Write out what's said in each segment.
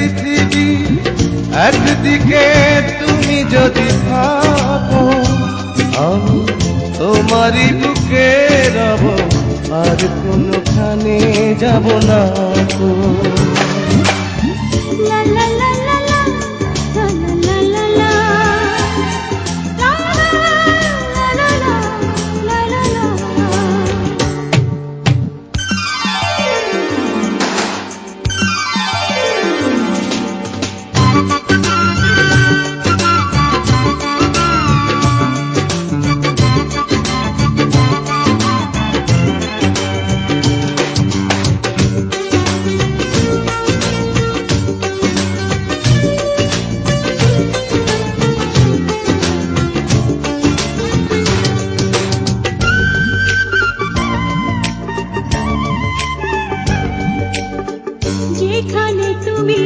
পৃথিবী, একদিকে তুমি যদি থাকো, আমি তোমারই বুকে রব, আর কোনোখানে যাব না গো। যেখানে তুমি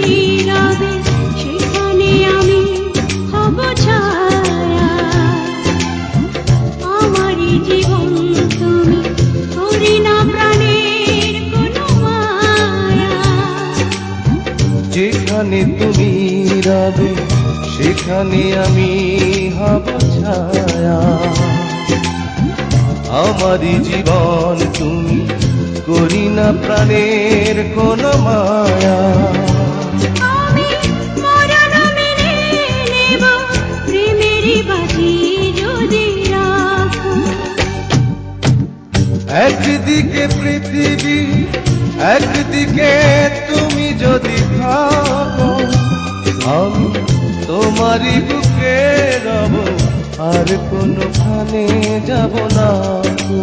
রবে সেখানে আমি হব ছায়া, আমারই জীবন তুমি, করি না প্রাণের কোনো মায়া। যেখানে তুমি রবে সেখানে আমি হব ছায়া, আমারই জীবন তুমি, করি না প্রাণের কোনো মায়া। আমি মরণ মেনে নেব, প্রেমেরই বাজি যদি রাখো। একদিকে পৃথিবী, একদিকে তুমি যদি থাকো, আমি তোমারই বুকে রব, আর কোনোখানে যাব না গো।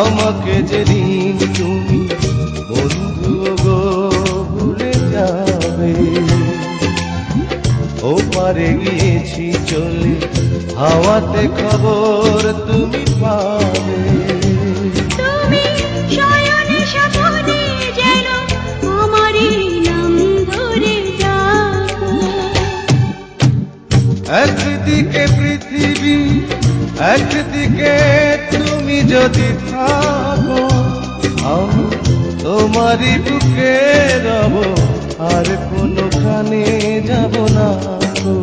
আমাকে যেদিন তুমি বন্ধু গো ভুলে যাবে, ওপারে গিয়েছি চলে, হাওয়াতে খবর তুমি পাবে। তুমি শয়নে স্বপনে যেন আমারই নাম ধরে ডাকো। একদিকে পৃথিবী, একদিকে তুমি যদি থাকো, আমি তোমারই বুকে রব, আর কোনোখানে যাব না গো।